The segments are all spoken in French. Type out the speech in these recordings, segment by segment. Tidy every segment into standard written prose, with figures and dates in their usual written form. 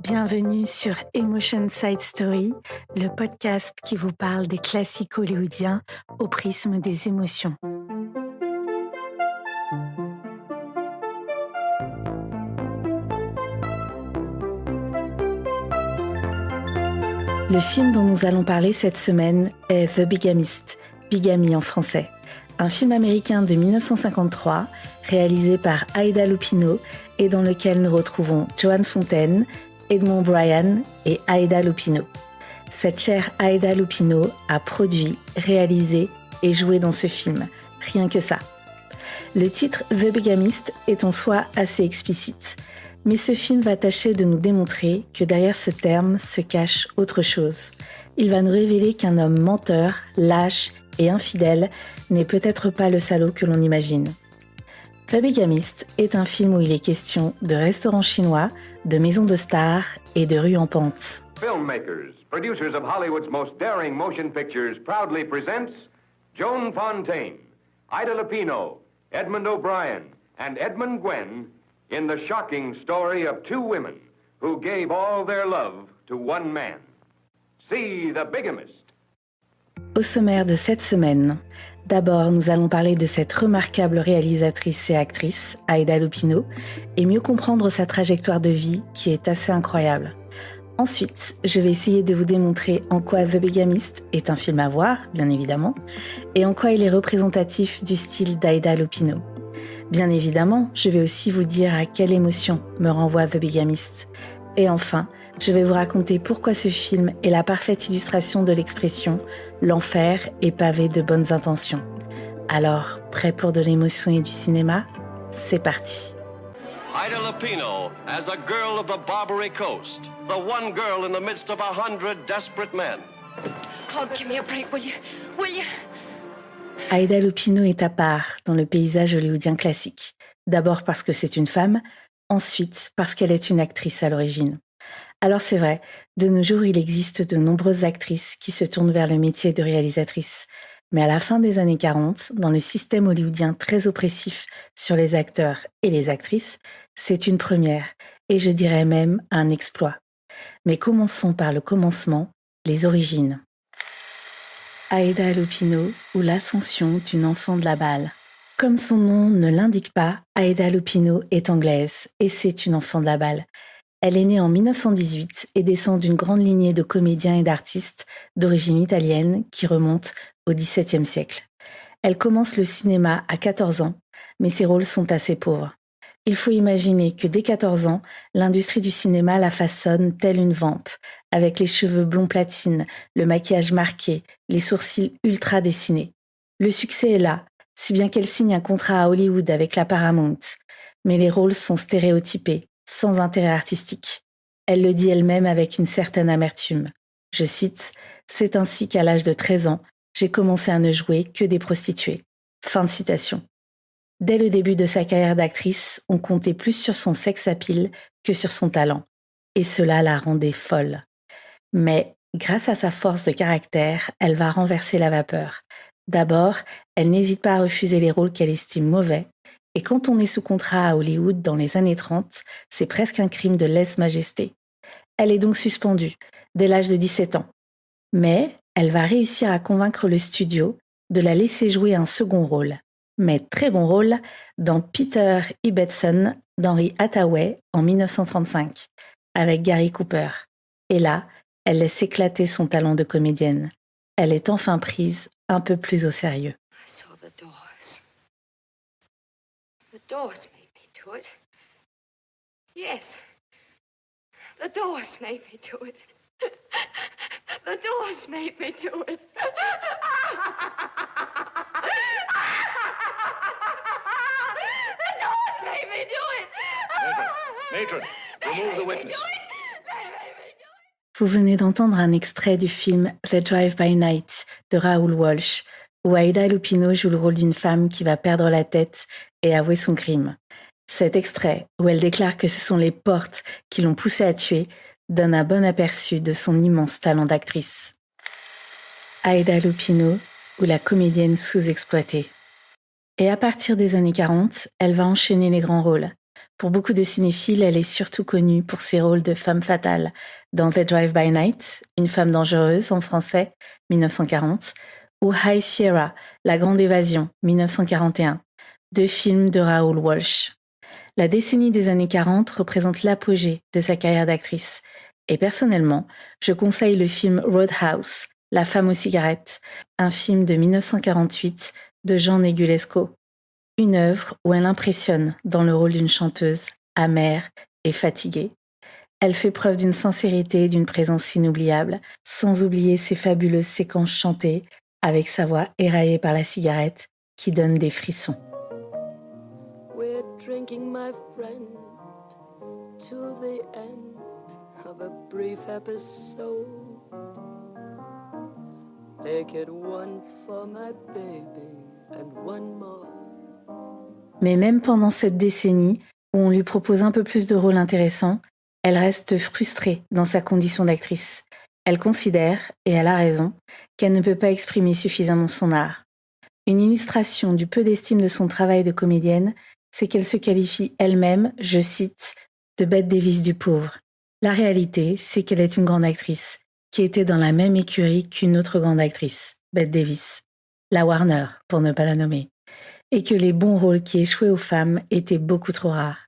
Bienvenue sur Emotion Side Story, le podcast qui vous parle des classiques hollywoodiens au prisme des émotions. Le film dont nous allons parler cette semaine est The Bigamist, Bigamie en français, un film américain de 1953 réalisé par Aida Lupino et dans lequel nous retrouvons Joan Fontaine, Edmond O'Brien et Aida Lupino. Cette chère Aida Lupino a produit, réalisé et joué dans ce film, rien que ça. Le titre The Bigamist est en soi assez explicite, mais ce film va tâcher de nous démontrer que derrière ce terme se cache autre chose. Il va nous révéler qu'un homme menteur, lâche et infidèle n'est peut-être pas le salaud que l'on imagine. The Bigamist est un film où il est question de restaurants chinois, de maisons de stars et de rues en pente. Filmmakers, producers of Hollywood's most daring motion pictures, proudly presents Joan Fontaine, Ida Lupino, Edmond O'Brien, and Edmund Gwenn in the shocking story of two women who gave all their love to one man. See The Bigamist. Au sommaire de cette semaine, d'abord nous allons parler de cette remarquable réalisatrice et actrice, Aida Lupino, et mieux comprendre sa trajectoire de vie qui est assez incroyable. Ensuite, je vais essayer de vous démontrer en quoi The Bigamist est un film à voir, bien évidemment, et en quoi il est représentatif du style d'Aida Lupino. Bien évidemment, je vais aussi vous dire à quelle émotion me renvoie The Bigamist. Et enfin, je vais vous raconter pourquoi ce film est la parfaite illustration de l'expression « l'enfer est pavé de bonnes intentions ». Alors, prêt pour de l'émotion et du cinéma ? C'est parti. Ida Lupino as a girl of the Barbary Coast, the one girl in the midst of 100 desperate men. Oh, give me a break, will you? Will you? Aida Lupino est à part dans le paysage hollywoodien classique. D'abord parce que c'est une femme, ensuite parce qu'elle est une actrice à l'origine. Alors c'est vrai, de nos jours il existe de nombreuses actrices qui se tournent vers le métier de réalisatrice. Mais à la fin des années 40, dans le système hollywoodien très oppressif sur les acteurs et les actrices, c'est une première, et je dirais même un exploit. Mais commençons par le commencement, les origines. Aida Lupino ou l'ascension d'une enfant de la balle. Comme son nom ne l'indique pas, Aida Lupino est anglaise et c'est une enfant de la balle. Elle est née en 1918 et descend d'une grande lignée de comédiens et d'artistes d'origine italienne qui remonte au XVIIe siècle. Elle commence le cinéma à 14 ans, mais ses rôles sont assez pauvres. Il faut imaginer que dès 14 ans, l'industrie du cinéma la façonne telle une vampe, avec les cheveux blonds platine, le maquillage marqué, les sourcils ultra dessinés. Le succès est là, si bien qu'elle signe un contrat à Hollywood avec la Paramount. Mais les rôles sont stéréotypés, sans intérêt artistique. Elle le dit elle-même avec une certaine amertume. Je cite « C'est ainsi qu'à l'âge de 13 ans, j'ai commencé à ne jouer que des prostituées. » Fin de citation. Dès le début de sa carrière d'actrice, on comptait plus sur son sex appeal que sur son talent. Et cela la rendait folle. Mais, grâce à sa force de caractère, elle va renverser la vapeur. D'abord, elle n'hésite pas à refuser les rôles qu'elle estime mauvais. Et quand on est sous contrat à Hollywood dans les années 30, c'est presque un crime de lèse-majesté. Elle est donc suspendue, dès l'âge de 17 ans. Mais elle va réussir à convaincre le studio de la laisser jouer un second rôle. Mais très bon rôle, dans Peter Ibbetson d'Henry Hathaway en 1935, avec Gary Cooper. Et là, elle laisse éclater son talent de comédienne. Elle est enfin prise un peu plus au sérieux. I saw the doors. The doors made me do it. Yes. The doors made me do it. The doors made me do it. The doors made me do it. Matron, remove the witness. Vous venez d'entendre un extrait du film The Drive-by Night de Raoul Walsh, où Aida Lupino joue le rôle d'une femme qui va perdre la tête et avouer son crime. Cet extrait, où elle déclare que ce sont les portes qui l'ont poussée à tuer, donne un bon aperçu de son immense talent d'actrice. Aida Lupino, ou la comédienne sous-exploitée. Et à partir des années 40, elle va enchaîner les grands rôles. Pour beaucoup de cinéphiles, elle est surtout connue pour ses rôles de femme fatale dans The Drive-By Night, Une femme dangereuse en français, 1940, ou High Sierra, La Grande Évasion, 1941, deux films de Raoul Walsh. La décennie des années 40 représente l'apogée de sa carrière d'actrice. Et personnellement, je conseille le film Roadhouse, La femme aux cigarettes, un film de 1948 de Jean Negulesco. Une œuvre où elle impressionne dans le rôle d'une chanteuse amère et fatiguée. Elle fait preuve d'une sincérité et d'une présence inoubliable, sans oublier ses fabuleuses séquences chantées, avec sa voix éraillée par la cigarette qui donne des frissons. We're drinking, my friend, to the end of a brief episode. Take it one for my baby and one more. Mais même pendant cette décennie, où on lui propose un peu plus de rôles intéressants, elle reste frustrée dans sa condition d'actrice. Elle considère, et elle a raison, qu'elle ne peut pas exprimer suffisamment son art. Une illustration du peu d'estime de son travail de comédienne, c'est qu'elle se qualifie elle-même, je cite, de Bette Davis du pauvre. La réalité, c'est qu'elle est une grande actrice, qui était dans la même écurie qu'une autre grande actrice, Bette Davis, la Warner, pour ne pas la nommer, et que les bons rôles qui échouaient aux femmes étaient beaucoup trop rares.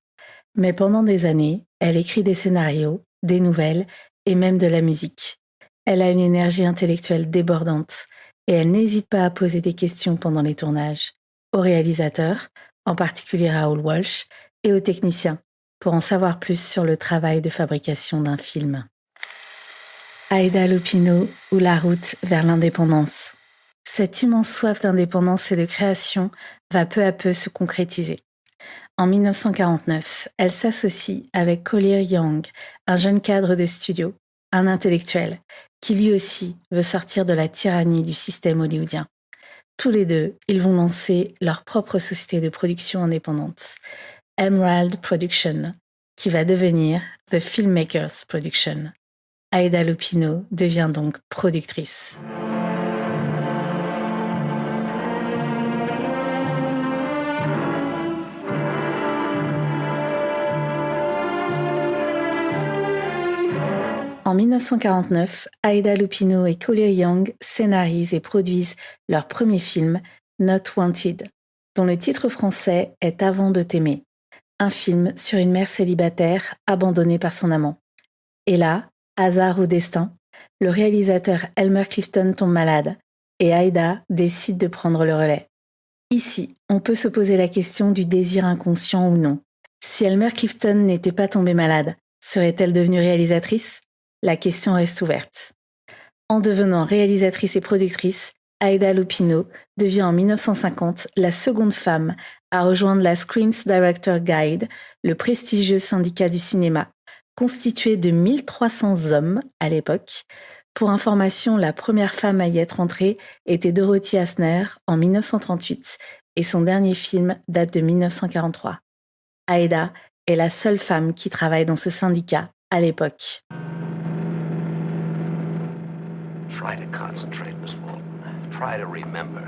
Mais pendant des années, elle écrit des scénarios, des nouvelles et même de la musique. Elle a une énergie intellectuelle débordante et elle n'hésite pas à poser des questions pendant les tournages, aux réalisateurs, en particulier Raoul Walsh, et aux techniciens, pour en savoir plus sur le travail de fabrication d'un film. Aïda Lupino ou La route vers l'indépendance. Cette immense soif d'indépendance et de création va peu à peu se concrétiser. En 1949, elle s'associe avec Collier Young, un jeune cadre de studio, un intellectuel, qui lui aussi veut sortir de la tyrannie du système hollywoodien. Tous les deux, ils vont lancer leur propre société de production indépendante, Emerald Production, qui va devenir The Filmmakers Production. Aïda Lupino devient donc productrice. En 1949, Aïda Lupino et Collier Young scénarisent et produisent leur premier film, Not Wanted, dont le titre français est Avant de t'aimer, un film sur une mère célibataire abandonnée par son amant. Et là, hasard ou destin, le réalisateur Elmer Clifton tombe malade et Aïda décide de prendre le relais. Ici, on peut se poser la question du désir inconscient ou non. Si Elmer Clifton n'était pas tombée malade, serait-elle devenue réalisatrice ? La question reste ouverte. En devenant réalisatrice et productrice, Aïda Lupino devient en 1950 la seconde femme à rejoindre la Screen Directors Guild, le prestigieux syndicat du cinéma, constitué de 1300 hommes à l'époque. Pour information, la première femme à y être entrée était Dorothy Asner en 1938 et son dernier film date de 1943. Aïda est la seule femme qui travaille dans ce syndicat à l'époque. Try to concentrate, Miss Walton. Try to remember.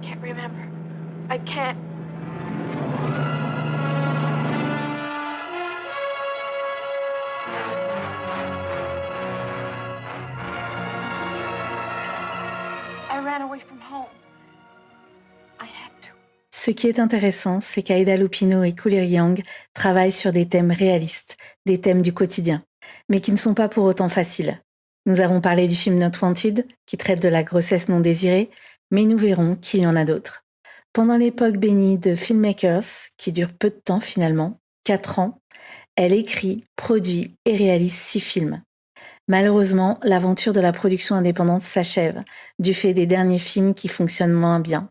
Can't remember. I can't. I ran away from home. I had to. Ce qui est intéressant, c'est qu'Aïda Lupino et Collier Young travaillent sur des thèmes réalistes, des thèmes du quotidien, mais qui ne sont pas pour autant faciles. Nous avons parlé du film Not Wanted, qui traite de la grossesse non désirée, mais nous verrons qu'il y en a d'autres. Pendant l'époque bénie de Filmmakers, qui dure peu de temps finalement, 4 ans, elle écrit, produit et réalise 6 films. Malheureusement, l'aventure de la production indépendante s'achève, du fait des derniers films qui fonctionnent moins bien.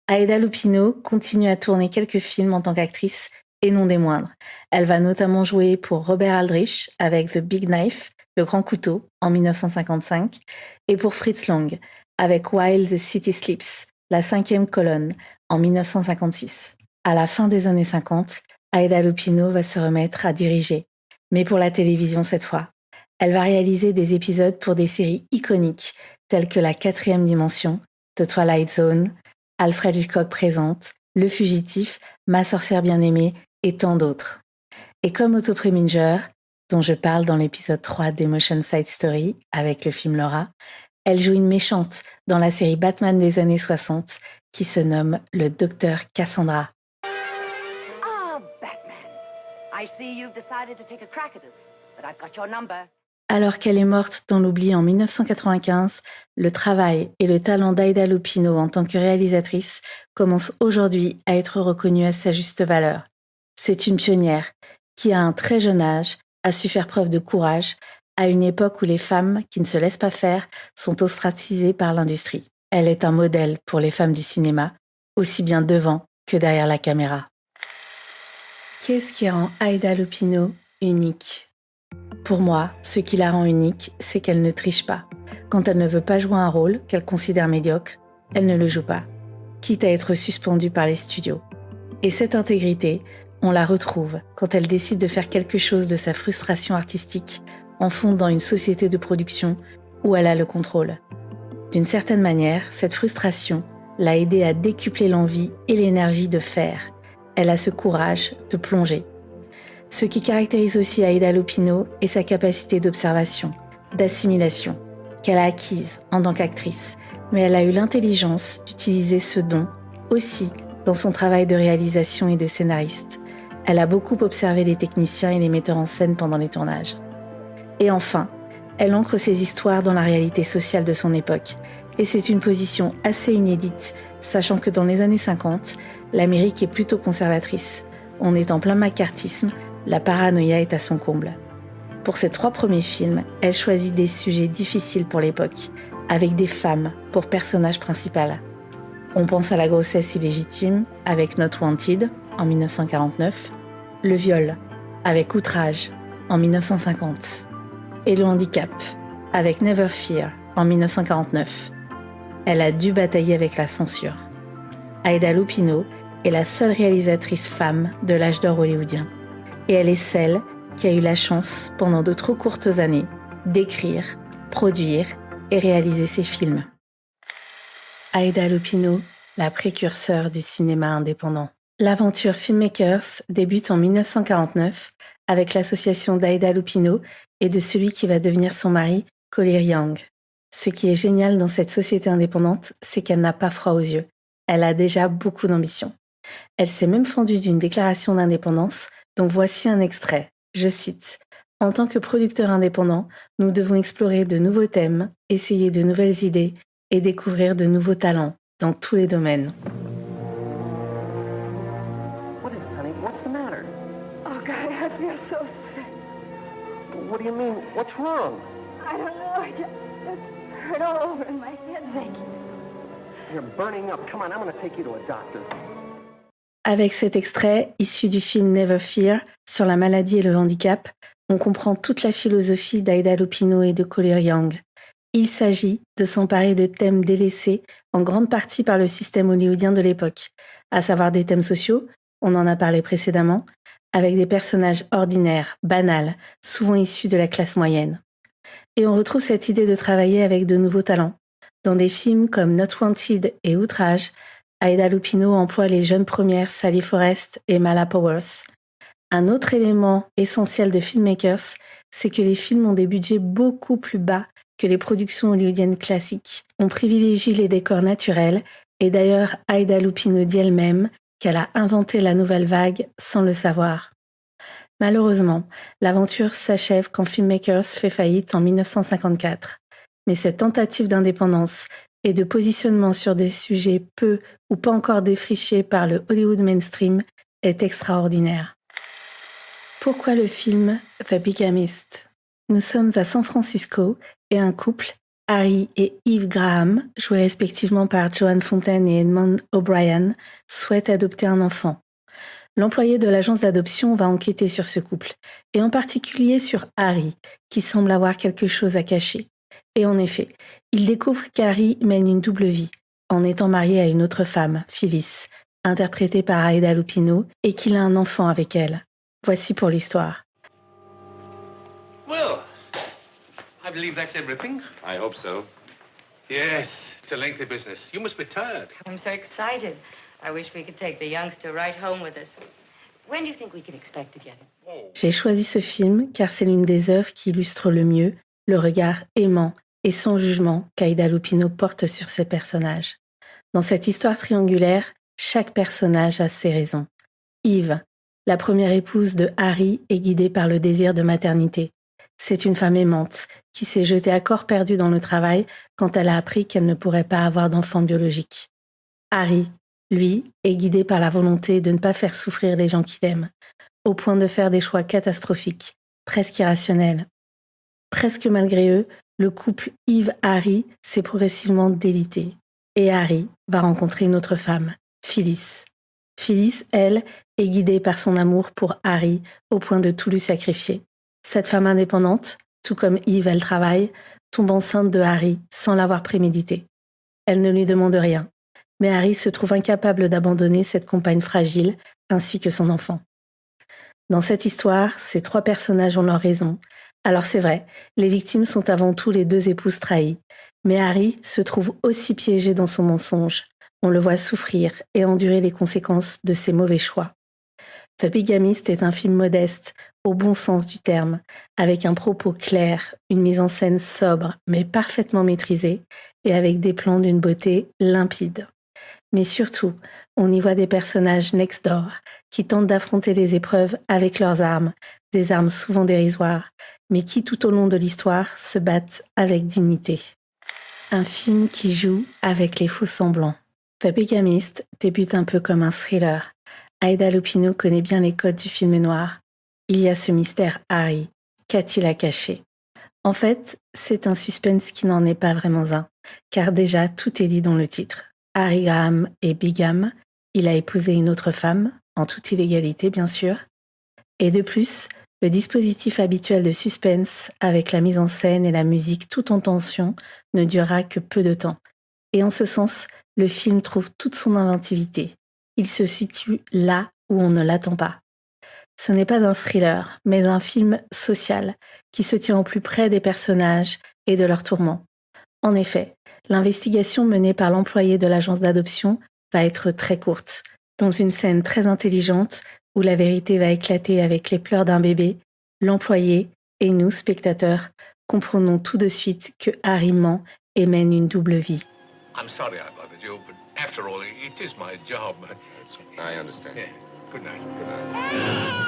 Aïda Lupino continue à tourner quelques films en tant qu'actrice, et non des moindres. Elle va notamment jouer pour Robert Aldrich avec The Big Knife, Le Grand Couteau, en 1955, et pour Fritz Lang, avec While the City Sleeps, La 5e colonne, en 1956. À la fin des années 50, Aïda Lupino va se remettre à diriger, mais pour la télévision cette fois. Elle va réaliser des épisodes pour des séries iconiques, telles que La 4e dimension, The Twilight Zone, Alfred Hitchcock présente, Le Fugitif, Ma sorcière bien-aimée et tant d'autres. Et comme Otto Preminger, dont je parle dans l'épisode 3 d'Emotion Side Story avec le film Laura, elle joue une méchante dans la série Batman des années 60 qui se nomme le Docteur Cassandra. Ah, Batman. I see you've decided to take a crack at us, but I've got your number. Alors qu'elle est morte dans l'oubli en 1995, le travail et le talent d'Aida Lupino en tant que réalisatrice commencent aujourd'hui à être reconnus à sa juste valeur. C'est une pionnière qui, à un très jeune âge, a su faire preuve de courage à une époque où les femmes qui ne se laissent pas faire sont ostracisées par l'industrie. Elle est un modèle pour les femmes du cinéma, aussi bien devant que derrière la caméra. Qu'est-ce qui rend Aida Lupino unique ? Pour moi, ce qui la rend unique, c'est qu'elle ne triche pas. Quand elle ne veut pas jouer un rôle qu'elle considère médiocre, elle ne le joue pas, quitte à être suspendue par les studios. Et cette intégrité, on la retrouve quand elle décide de faire quelque chose de sa frustration artistique en fondant une société de production où elle a le contrôle. D'une certaine manière, cette frustration l'a aidée à décupler l'envie et l'énergie de faire. Elle a ce courage de plonger. Ce qui caractérise aussi Aida Lupino est sa capacité d'observation, d'assimilation, qu'elle a acquise en tant qu'actrice, mais elle a eu l'intelligence d'utiliser ce don aussi dans son travail de réalisation et de scénariste. Elle a beaucoup observé les techniciens et les metteurs en scène pendant les tournages. Et enfin, elle ancre ses histoires dans la réalité sociale de son époque. Et c'est une position assez inédite, sachant que dans les années 50, l'Amérique est plutôt conservatrice. On est en plein macartisme, la paranoïa est à son comble. Pour ses 3 premiers films, elle choisit des sujets difficiles pour l'époque, avec des femmes pour personnages principales. On pense à la grossesse illégitime avec Not Wanted en 1949, le viol avec Outrage en 1950 et le handicap avec Never Fear en 1949. Elle a dû batailler avec la censure. Aida Lupino est la seule réalisatrice femme de l'âge d'or hollywoodien. Et elle est celle qui a eu la chance, pendant de trop courtes années, d'écrire, produire et réaliser ses films. Aida Lupino, la précurseur du cinéma indépendant. L'aventure Filmmakers débute en 1949 avec l'association d'Aida Lupino et de celui qui va devenir son mari, Collier Young. Ce qui est génial dans cette société indépendante, c'est qu'elle n'a pas froid aux yeux. Elle a déjà beaucoup d'ambition. Elle s'est même fendue d'une déclaration d'indépendance dont voici un extrait. Je cite : « En tant que producteur indépendant, nous devons explorer de nouveaux thèmes, essayer de nouvelles idées et découvrir de nouveaux talents dans tous les domaines. » What is it, honey? What's the matter? Oh, God, I feel so sick. What do you mean? What's wrong? I don't know. I just hurt all over in my head. Thank you. You're burning up. Come on, I'm going to take you to a doctor. Avec cet extrait, issu du film Never Fear, sur la maladie et le handicap, on comprend toute la philosophie d'Aida Lupino et de Collier Young. Il s'agit de s'emparer de thèmes délaissés en grande partie par le système hollywoodien de l'époque, à savoir des thèmes sociaux, on en a parlé précédemment, avec des personnages ordinaires, banals, souvent issus de la classe moyenne. Et on retrouve cette idée de travailler avec de nouveaux talents. Dans des films comme Not Wanted et Outrage, Aida Lupino emploie les jeunes premières Sally Forrest et Mala Powers. Un autre élément essentiel de Filmmakers, c'est que les films ont des budgets beaucoup plus bas que les productions hollywoodiennes classiques. On privilégie les décors naturels et d'ailleurs Aida Lupino dit elle-même qu'elle a inventé la nouvelle vague sans le savoir. Malheureusement, l'aventure s'achève quand Filmmakers fait faillite en 1954. Mais cette tentative d'indépendance et de positionnement sur des sujets peu ou pas encore défrichés par le Hollywood mainstream est extraordinaire. Pourquoi le film The Bigamist ? Nous sommes à San Francisco et un couple, Harry et Eve Graham, joués respectivement par Joan Fontaine et Edmond O'Brien, souhaitent adopter un enfant. L'employé de l'agence d'adoption va enquêter sur ce couple, et en particulier sur Harry, qui semble avoir quelque chose à cacher. Et en effet, il découvre qu'Harry mène une double vie, en étant marié à une autre femme, Phyllis, interprétée par Aida Lupino, et qu'il a un enfant avec elle. Voici pour l'histoire. Well, I believe that's everything. I hope so. Yes, it's a lengthy business. You must be tired. I'm so excited. I wish we could take the youngster right home with us. When do you think we can expect to get him? J'ai choisi ce film car c'est l'une des œuvres qui illustre le mieux le regard aimant et sans jugement qu'Aida Lupino porte sur ses personnages. Dans cette histoire triangulaire, chaque personnage a ses raisons. Eve, la première épouse de Harry, est guidée par le désir de maternité. C'est une femme aimante qui s'est jetée à corps perdu dans le travail quand elle a appris qu'elle ne pourrait pas avoir d'enfant biologique. Harry, lui, est guidé par la volonté de ne pas faire souffrir les gens qu'il aime, au point de faire des choix catastrophiques, presque irrationnels. Presque malgré eux, le couple Eve-Harry s'est progressivement délité. Et Harry va rencontrer une autre femme, Phyllis. Phyllis, elle, est guidée par son amour pour Harry au point de tout lui sacrifier. Cette femme indépendante, tout comme Eve, elle travaille, tombe enceinte de Harry sans l'avoir prémédité. Elle ne lui demande rien, mais Harry se trouve incapable d'abandonner cette compagne fragile ainsi que son enfant. Dans cette histoire, ces trois personnages ont leur raison. Alors c'est vrai, les victimes sont avant tout les deux épouses trahies, mais Harry se trouve aussi piégé dans son mensonge. On le voit souffrir et endurer les conséquences de ses mauvais choix. The Bigamist est un film modeste, au bon sens du terme, avec un propos clair, une mise en scène sobre mais parfaitement maîtrisée et avec des plans d'une beauté limpide. Mais surtout, on y voit des personnages next door qui tentent d'affronter les épreuves avec leurs armes, des armes souvent dérisoires, mais qui tout au long de l'histoire se battent avec dignité. Un film qui joue avec les faux semblants. The Bigamist débute un peu comme un thriller. Aida Lupino connaît bien les codes du film noir. Il y a ce mystère Harry. Qu'a-t-il à cacher? En fait, c'est un suspense qui n'en est pas vraiment un, car déjà tout est dit dans le titre. Harry Graham est bigame, il a épousé une autre femme, en toute illégalité bien sûr. Et de plus, le dispositif habituel de suspense, avec la mise en scène et la musique tout en tension, ne durera que peu de temps. Et en ce sens, le film trouve toute son inventivité. Il se situe là où on ne l'attend pas. Ce n'est pas un thriller, mais un film social, qui se tient au plus près des personnages et de leurs tourments. En effet, l'investigation menée par l'employé de l'agence d'adoption va être très courte. Dans une scène très intelligente, où la vérité va éclater avec les pleurs d'un bébé, l'employé et nous, spectateurs, comprenons tout de suite que Harry ment et mène une double vie. I'm sorry I bothered you, but after all, it is my job. I understand. Yeah. Good night. Good night.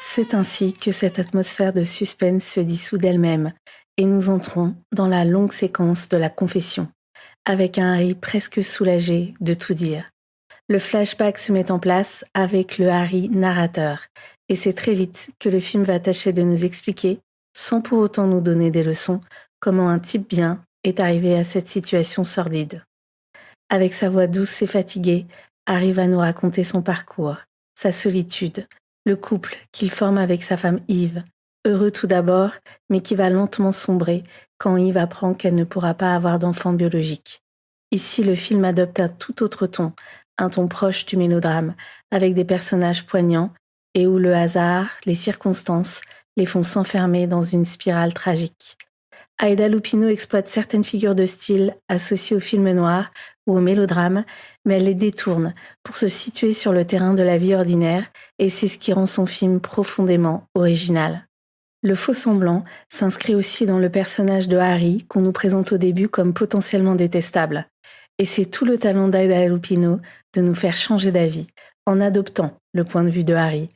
C'est ainsi que cette atmosphère de suspense se dissout d'elle-même et nous entrons dans la longue séquence de la confession, avec un Harry presque soulagé de tout dire. Le flashback se met en place avec le Harry narrateur et c'est très vite que le film va tâcher de nous expliquer, sans pour autant nous donner des leçons, comment un type bien est arrivé à cette situation sordide. Avec sa voix douce et fatiguée, Harry va nous raconter son parcours, sa solitude, le couple qu'il forme avec sa femme Eve, heureux tout d'abord, mais qui va lentement sombrer quand Eve apprend qu'elle ne pourra pas avoir d'enfant biologique. Ici, le film adopte un tout autre ton, un ton proche du mélodrame, avec des personnages poignants et où le hasard, les circonstances, les font s'enfermer dans une spirale tragique. Aida Lupino exploite certaines figures de style associées au film noir ou au mélodrame, mais elle les détourne pour se situer sur le terrain de la vie ordinaire et c'est ce qui rend son film profondément original. Le faux semblant s'inscrit aussi dans le personnage de Harry qu'on nous présente au début comme potentiellement détestable. Et c'est tout le talent d'Aida Lupino de nous faire changer d'avis en adoptant le point de vue de Harry.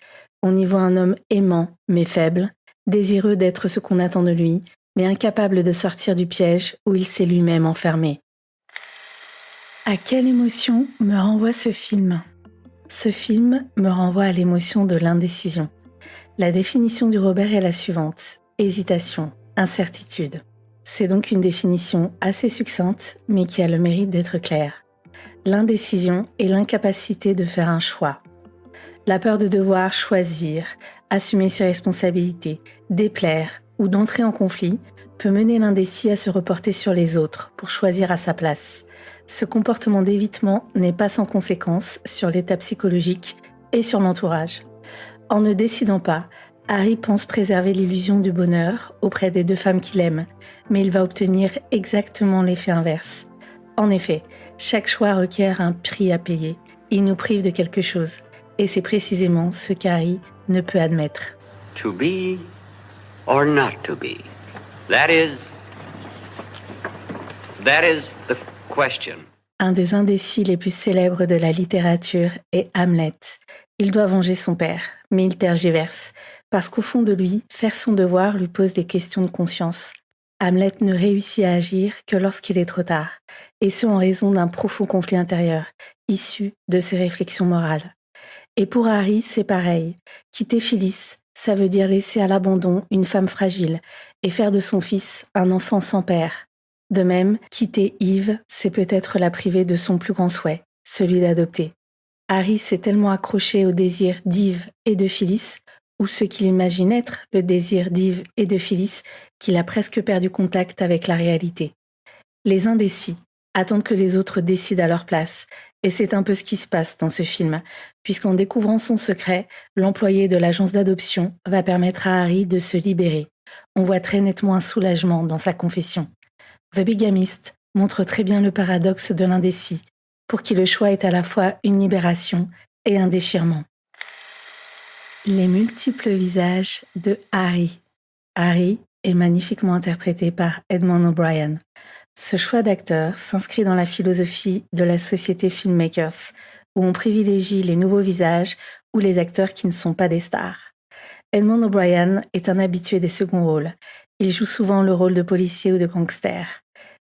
On y voit un homme aimant mais faible, désireux d'être ce qu'on attend de lui, mais incapable de sortir du piège où il s'est lui-même enfermé. À quelle émotion me renvoie ce film? Ce film me renvoie à l'émotion de l'indécision. La définition du Robert est la suivante: hésitation, incertitude. C'est donc une définition assez succincte, mais qui a le mérite d'être claire. L'indécision est l'incapacité de faire un choix. La peur de devoir choisir, assumer ses responsabilités, déplaire ou d'entrer en conflit peut mener l'indécis à se reporter sur les autres pour choisir à sa place. Ce comportement d'évitement n'est pas sans conséquence sur l'état psychologique et sur l'entourage. En ne décidant pas, Harry pense préserver l'illusion du bonheur auprès des deux femmes qu'il aime, mais il va obtenir exactement l'effet inverse. En effet, Chaque choix requiert un prix à payer. Il nous prive de quelque chose. Et c'est précisément ce qu'Harry ne peut admettre. To be or not to be? That is the question. Un des indécis les plus célèbres de la littérature est Hamlet. Il doit venger son père, mais il tergiverse, parce qu'au fond de lui, faire son devoir lui pose des questions de conscience. Hamlet ne réussit à agir que lorsqu'il est trop tard, et ce en raison d'un profond conflit intérieur, issu de ses réflexions morales. Et pour Harry, c'est pareil. Quitter Phyllis, ça veut dire laisser à l'abandon une femme fragile et faire de son fils un enfant sans père. De même, quitter Eve, c'est peut-être la priver de son plus grand souhait, celui d'adopter. Harry s'est tellement accroché au désir d'Eve et de Phyllis, ou ce qu'il imagine être le désir d'Eve et de Phyllis, qu'il a presque perdu contact avec la réalité. Les indécis attendent que les autres décident à leur place, et c'est un peu ce qui se passe dans ce film, puisqu'en découvrant son secret, l'employé de l'agence d'adoption va permettre à Harry de se libérer. On voit très nettement un soulagement dans sa confession. The Bigamist montre très bien le paradoxe de l'indécis, pour qui le choix est à la fois une libération et un déchirement. Les multiples visages de Harry. Harry est magnifiquement interprété par Edmond O'Brien. Ce choix d'acteur s'inscrit dans la philosophie de la société Filmmakers, où on privilégie les nouveaux visages ou les acteurs qui ne sont pas des stars. Edmond O'Brien est un habitué des seconds rôles. Il joue souvent le rôle de policier ou de gangster.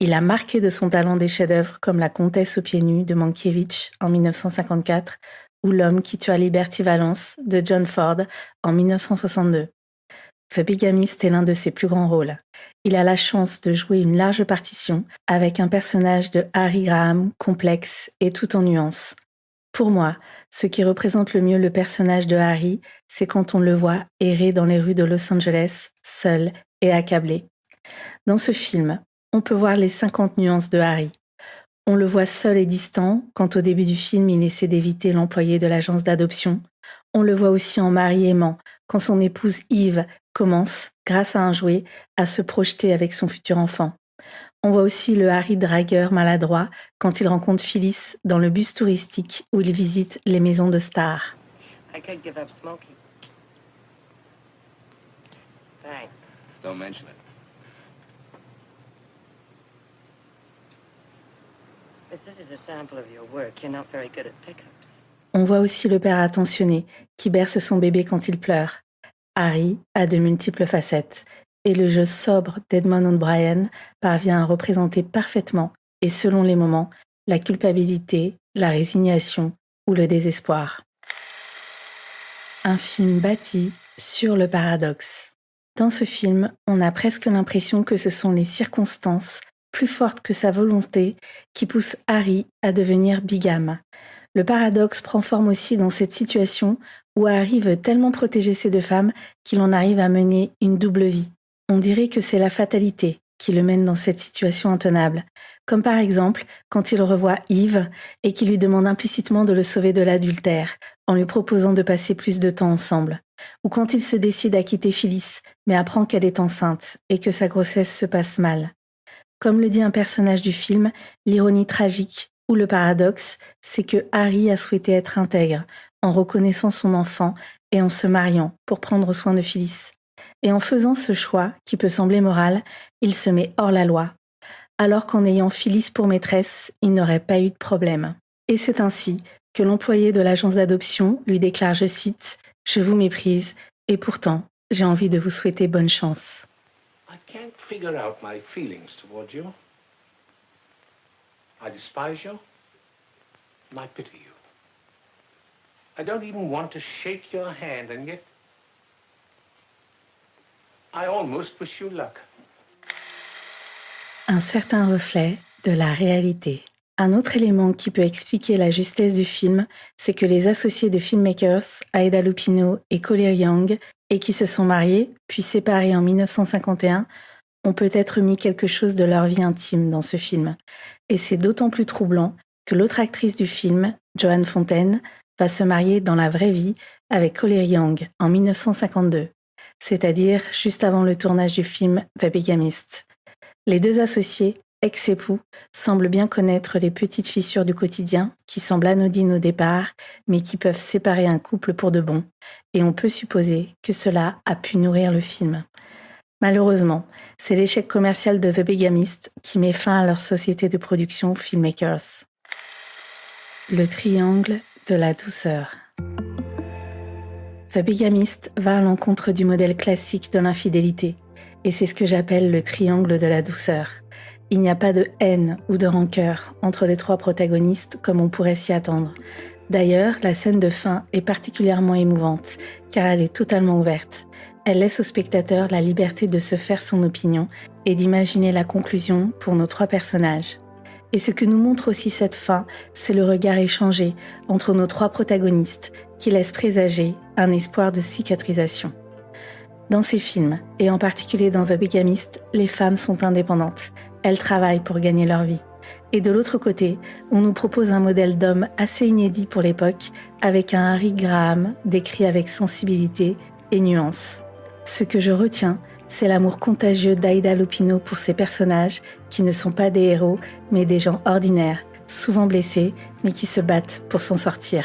Il a marqué de son talent des chefs-d'œuvre comme La Comtesse aux pieds nus de Mankiewicz en 1954 ou L'homme qui tua Liberty Valance de John Ford en 1962. The Bigamist est l'un de ses plus grands rôles. Il a la chance de jouer une large partition avec un personnage de Harry Graham complexe et tout en nuances. Pour moi, ce qui représente le mieux le personnage de Harry, c'est quand on le voit errer dans les rues de Los Angeles, seul et accablé. Dans ce film, on peut voir les 50 nuances de Harry. On le voit seul et distant quand au début du film il essaie d'éviter l'employé de l'agence d'adoption. On le voit aussi en mari aimant quand son épouse Eve commence, grâce à un jouet, à se projeter avec son futur enfant. On voit aussi le Harry dragueur maladroit quand il rencontre Phyllis dans le bus touristique où il visite les maisons de stars. I could give up smoking. Thanks. Don't mention it. If this is a sample of your work, you're not very good at pickups. On voit aussi le père attentionné qui berce son bébé quand il pleure. Harry a de multiples facettes et le jeu sobre d'Edmond O'Brien parvient à représenter parfaitement et selon les moments la culpabilité, la résignation ou le désespoir. Un film bâti sur le paradoxe. Dans ce film, on a presque l'impression que ce sont les circonstances plus fortes que sa volonté qui poussent Harry à devenir bigame. Le paradoxe prend forme aussi dans cette situation où Harry veut tellement protéger ses deux femmes qu'il en arrive à mener une double vie. On dirait que c'est la fatalité qui le mène dans cette situation intenable, comme par exemple quand il revoit Eve et qui lui demande implicitement de le sauver de l'adultère en lui proposant de passer plus de temps ensemble, ou quand il se décide à quitter Phyllis mais apprend qu'elle est enceinte et que sa grossesse se passe mal. Comme le dit un personnage du film, l'ironie tragique ou le paradoxe, c'est que Harry a souhaité être intègre en reconnaissant son enfant et en se mariant pour prendre soin de Phyllis. Et en faisant ce choix, qui peut sembler moral, il se met hors la loi, alors qu'en ayant Phyllis pour maîtresse, il n'aurait pas eu de problème. Et c'est ainsi que l'employé de l'agence d'adoption lui déclare, je cite, « Je vous méprise, et pourtant, j'ai envie de vous souhaiter bonne chance. » I can't figure out my feelings toward you. I despise you, and I pity you. I don't even want to shake your hand, and yet I almost wish you luck. Un certain reflet de la réalité. Un autre élément qui peut expliquer la justesse du film, c'est que les associés de Filmmakers, Aida Lupino et Collier Young, et qui se sont mariés, puis séparés en 1951, ont peut-être mis quelque chose de leur vie intime dans ce film. Et c'est d'autant plus troublant que l'autre actrice du film, Joan Fontaine, va se marier dans la vraie vie avec Collier Young en 1952, c'est-à-dire juste avant le tournage du film The Bigamist. Les deux associés ex-époux, semble bien connaître les petites fissures du quotidien qui semblent anodines au départ, mais qui peuvent séparer un couple pour de bon, et on peut supposer que cela a pu nourrir le film. Malheureusement, c'est l'échec commercial de The Bigamist qui met fin à leur société de production Filmmakers. Le triangle de la douceur. The Bigamist va à l'encontre du modèle classique de l'infidélité, et c'est ce que j'appelle le triangle de la douceur. Il n'y a pas de haine ou de rancœur entre les trois protagonistes comme on pourrait s'y attendre. D'ailleurs, la scène de fin est particulièrement émouvante, car elle est totalement ouverte. Elle laisse au spectateur la liberté de se faire son opinion et d'imaginer la conclusion pour nos trois personnages. Et ce que nous montre aussi cette fin, c'est le regard échangé entre nos trois protagonistes qui laisse présager un espoir de cicatrisation. Dans ces films, et en particulier dans The Bigamist, les femmes sont indépendantes. Elles travaillent pour gagner leur vie. Et de l'autre côté, on nous propose un modèle d'homme assez inédit pour l'époque, avec un Harry Graham décrit avec sensibilité et nuance. Ce que je retiens, c'est l'amour contagieux d'Aida Lupino pour ses personnages, qui ne sont pas des héros, mais des gens ordinaires, souvent blessés, mais qui se battent pour s'en sortir.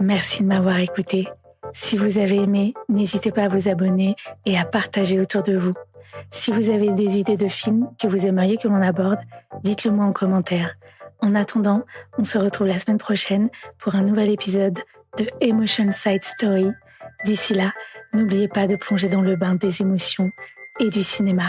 Merci de m'avoir écouté. Si vous avez aimé, n'hésitez pas à vous abonner et à partager autour de vous. Si vous avez des idées de films que vous aimeriez que l'on aborde, dites-le moi en commentaire. En attendant, on se retrouve la semaine prochaine pour un nouvel épisode de Emotion Side Story. D'ici là, n'oubliez pas de plonger dans le bain des émotions et du cinéma.